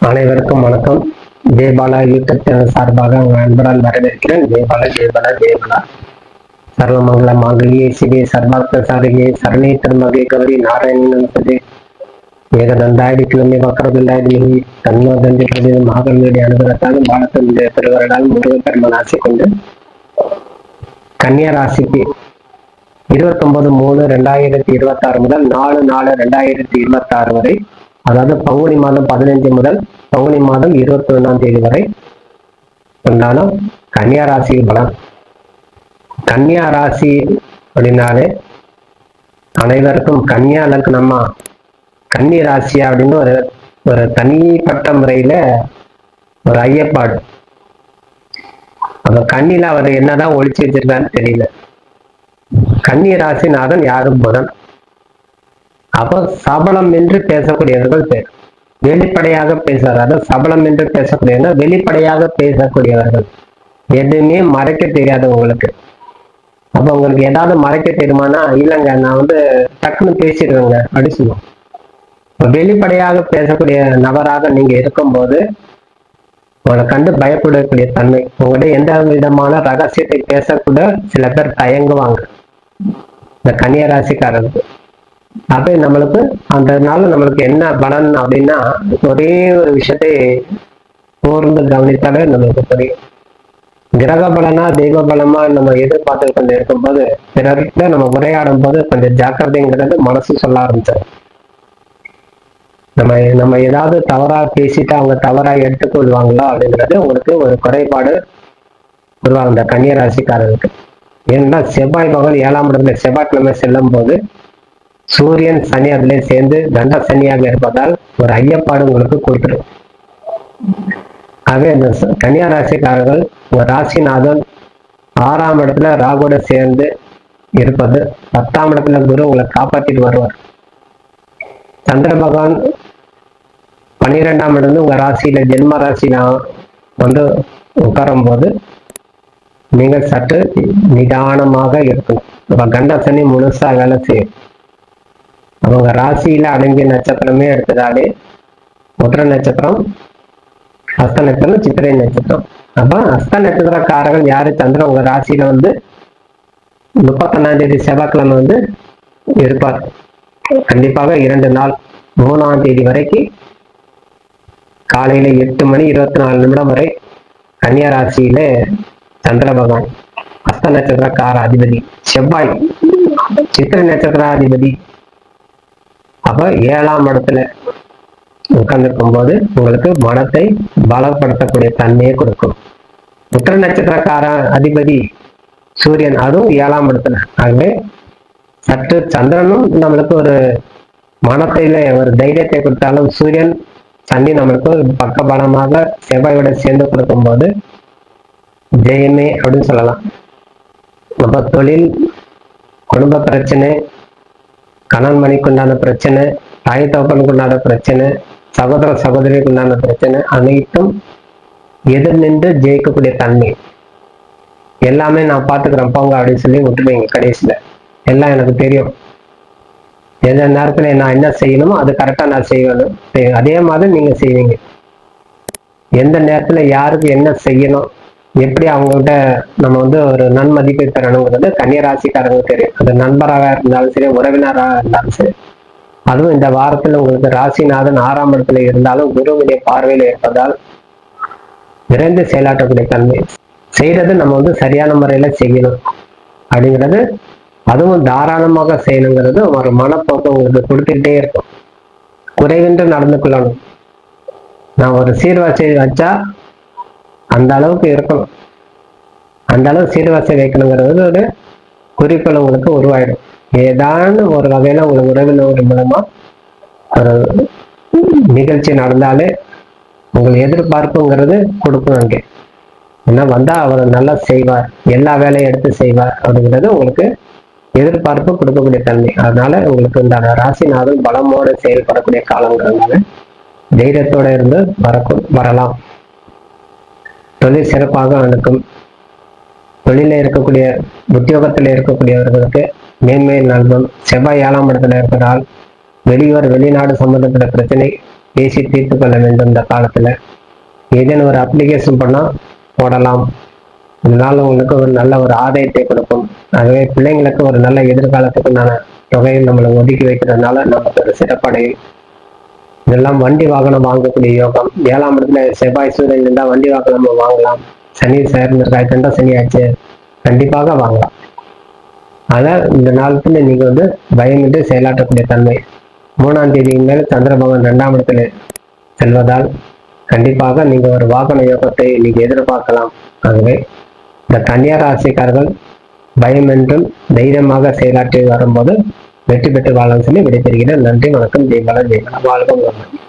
அனைவருக்கும் வணக்கம். Jayapala YouTube channel சார்பாக உங்கள் அன்பரால் வரவேற்கிறேன். ஜெயபாலா ஜெயபாலா ஜெயபாலா. சர்வமங்கல மாங்கல்யே சிவே சர்வார்த்த சாரியே சரணே திருமகே கௌரி நாராயணன் சதே ஏகதந்தாடி கிளம்பி வக்கரதுண்டாடி தன்மோ தந்தி பிரதி மகாகவியுடைய அனுகிரகத்தாலும் பாலத்தினுடைய திருவருடால் முருகப்பெருமான் ஆசை கொண்டு கன்னியா ராசிக்கு 29/3/2026 முதல் 4/4/2026 வரை, அதாவது பங்குனி மாதம் 15 முதல் பங்குனி மாதம் 21ஆம் தேதி வரை உண்டான கன்னியா ராசி பலன். கன்னியா ராசி அப்படின்னாலே அனைவருக்கும் கன்னியா லக்னமா கன்னி ராசியா அப்படின்னு ஒரு தனிப்பட்ட முறையில ஒரு ஐயப்பாடு. அந்த கண்ணில அவர் என்னதான் ஒழிச்சு வச்சிருக்கான்னு தெரியல. கன்னி ராசிநாதன் யாரும் புதன். அப்போ சபலம் என்று பேசக்கூடியவர்கள் பேர். வெளிப்படையாக பேசுவார். அதாவது சபலம் என்று பேசக்கூடியவர்கள் வெளிப்படையாக பேசக்கூடியவர்கள். எதுவுமே மறைக்க தெரியாது உங்களுக்கு. அப்ப உங்களுக்கு ஏதாவது மறைக்க தெரியுமானா, இல்லைங்க நான் டக்குன்னு பேசிடுவேங்க அப்படி சொல்லுவோம். வெளிப்படையாக பேசக்கூடிய நபராக நீங்க இருக்கும்போது உங்களை கண்டு பயப்படக்கூடிய தன்மை, உங்கள்கிட்ட எந்த விதமான ரகசியத்தை பேசக்கூட சில பேர் தயங்குவாங்க இந்த கன்னியா ராசிக்காரருக்கு. அப்ப நம்மளுக்கு அதனால நம்மளுக்கு என்ன பலன் அப்படின்னா, ஒரே ஒரு விஷயத்தை கூர்ந்து கவனித்தாலே நம்மளுக்கு தெரியும். கிரக பலனா தெய்வ பலமா நம்ம எதிர்பார்த்து கொண்டு இருக்கும்போது பிறர்கிட்ட நம்ம உரையாடும் போது கொஞ்சம் ஜாக்கிரதைங்கிறது மனசு சொல்ல ஆரம்பிச்சாரு. நம்ம ஏதாவது தவறா பேசிட்டு அவங்க தவறா எடுத்துக்கொள்வாங்களா அப்படிங்கிறது உங்களுக்கு ஒரு குறைபாடு உருவாங்க இந்த கன்னியா ராசிக்காரருக்கு. ஏன்னா செவ்வாய் பகவான் 7ஆம் இடத்துல செவ்வாய்க்கிழமை செல்லும் போது சூரியன் சனி அதிலே சேர்ந்து தண்ட சனியாக இருப்பதால் ஒரு ஐயப்பாடு உங்களுக்கு கொடுத்துரும். ஆகவே இந்த கன்னியா ராசிக்காரர்கள் உங்க ராசிநாதன் 6ஆம் இடத்துல ராகுவோட சேர்ந்து இருப்பது, 10ஆம் இடத்துல குரு உங்களை காப்பாற்றிட்டு வருவார். சந்திர பகவான் 12ஆம் இடம் உங்க ராசியில ஜென்ம ராசியில உட்காரும் போது நீங்கள் சற்று நிதானமாக இருக்கணும். அப்ப கண்ட சனி முழுசா வேலை செய்யும். அவங்க ராசியில அடங்கிய நட்சத்திரமே எடுத்ததாலே உத்திர நட்சத்திரம், அஸ்த நட்சத்திரம், சித்திரை நட்சத்திரம். அப்ப அஸ்த நட்சத்திரக்காரர்கள் யாரு? சந்திரன் உங்க ராசியில 31ஆம் தேதி செவ்வாய்க்கிழமை இருப்பார். கண்டிப்பாக 2 நாள் 3ஆம் தேதி வரைக்கும் காலையில 8:24 வரை கன்னியா ராசியில சந்திர பகவான், அஸ்த நட்சத்திரக்கார அதிபதி செவ்வாய், சித்திரை நட்சத்திராதிபதி அப்ப 7ஆம் இடத்துல உட்கார்ந்துருக்கும் போது உங்களுக்கு மனத்தை பலப்படுத்தக்கூடிய தன்மையை கொடுக்கும். உத்திர நட்சத்திரக்கார அதிபதி சூரியன், அதுவும் 7ஆம் இடத்துல. ஆகவே சற்று சந்திரனும் நம்மளுக்கு ஒரு மனத்தில ஒரு தைரியத்தை கொடுத்தாலும் சூரியன் சனி நம்மளுக்கு ஒரு பக்கபலமாக செவ்வாயோட சேர்ந்து கொடுக்கும் போது ஜெயமே அப்படின்னு சொல்லலாம். நம்ம தொழில், குடும்ப பிரச்சனை, கணவன் மணிக்கு உண்டான பிரச்சனை, தாய் தகப்பனுக்கு உண்டான பிரச்சனை, சகோதர சகோதரிக்கு உண்டான பிரச்சனை அனைத்தும் எதிர் நின்று ஜெயிக்கக்கூடிய தன்மை. எல்லாமே நான் பார்த்துக்கிறேன் போங்க அப்படின்னு சொல்லி விட்டுருவீங்க. கடைசியில எல்லாம் எனக்கு தெரியும், எந்த நேரத்துல நான் என்ன செய்யணுமோ அது கரெக்டா நான் செய்யணும். அதே மாதிரி நீங்க செய்வீங்க. எந்த நேரத்துல யாருக்கு என்ன செய்யணும், எப்படி அவங்கள்ட்ட நம்ம ஒரு நன்மதிப்பை பெறணுங்கிறது கன்னியா ராசிக்காரங்களுக்கு தெரியும். அது நண்பராக இருந்தாலும் சரி, உறவினராக இருந்தாலும் சரி. அதுவும் இந்த வாரத்துல உங்களுக்கு ராசிநாதன் 6ஆம் இடத்துல இருந்தாலும் குருவுடைய பார்வையில இருப்பதால் விரைந்து செயலாற்றக்கூடிய தன்மை. செய்யறது நம்ம சரியான முறையில செய்யணும் அப்படிங்கிறது, அதுவும் தாராளமாக செய்யணுங்கிறது ஒரு மனப்போக்கம் உங்களுக்கு கொடுத்துக்கிட்டே இருக்கும். குறைவின்றி நடந்து கொள்ளணும். நான் ஒரு சீர்வரிசை வச்சா அந்த அளவுக்கு இருக்கணும், அந்த அளவு சீர்வரிசை வைக்கணுங்கிறது ஒரு குறிக்கோள் உங்களுக்கு உருவாயிடும். ஏதாவது ஒரு வகையில உங்களுக்கு உறவினர் மூலமா ஒரு நிகழ்ச்சி நடந்தாலே உங்களுக்கு எதிர்பார்ப்புங்கிறது கொடுக்கணும். அங்கே ஏன்னா வந்தா அவர் நல்லா செய்வார், எல்லா வேலையும் எடுத்து செய்வார் அப்படிங்கிறது உங்களுக்கு எதிர்பார்ப்பு கொடுக்கக்கூடிய தன்மை. அதனால உங்களுக்கு இந்த ராசிநாதன் பலமோடு செயல்படக்கூடிய காலங்கிறதுனால தைரியத்தோட இருந்து வரலாம். தொழில் சிறப்பாக நடக்கும். தொழில இருக்கக்கூடிய, உத்தியோகத்தில் இருக்கக்கூடியவர்களுக்கு மேன்மை நல்கும். செவ்வாய் 7ஆம் இடத்துல இருக்கிறதால் வெளியூர் வெளிநாடு சம்பந்தப்பட்ட பிரச்சனை பேசி தீர்த்து கொள்ள வேண்டும். இந்த காலத்துல ஏதேனும் ஒரு அப்ளிகேஷன் பண்ணா போடலாம். இதனால உங்களுக்கு ஒரு நல்ல ஒரு ஆதாயத்தை கொடுக்கும். ஆகவே பிள்ளைங்களுக்கு ஒரு நல்ல எதிர்காலத்துக்குண்டான தொகையை நம்மளுக்கு ஒதுக்கி வைக்கிறதுனால நமக்கு ஒரு சிறப்படையும். இதெல்லாம் வண்டி வாகனம் வாங்கக்கூடிய யோகம். 7ஆம் இடத்துல செவ்வாய் சூரியன் இருந்தால் வண்டி வாகனம் நம்ம வாங்கலாம். சனி சேர்ந்திருக்காய்க்கு சனி ஆச்சு, கண்டிப்பாக வாங்கலாம். அதான் இந்த நாளத்துல நீங்க பயமின்றி செயலாற்றக்கூடிய தன்மை. 3ஆம் தேதி மேல் சந்திர பகவான் 2ஆம் இடத்துல செல்வதால் கண்டிப்பாக நீங்க ஒரு வாகன யோகத்தை நீங்க எதிர்பார்க்கலாம். ஆகவே இந்த கன்னியா ராசிக்காரர்கள் பயமின்றும் தைரியமாக செயலாற்றி வரும்போது வெற்றி பெற்று வாழலாம் சொல்லி விடைபெறுகிறேன். நன்றி, வணக்கம். ஜெய்பாலா, ஜெய்பாலா. வாழ்க வளமுடன்.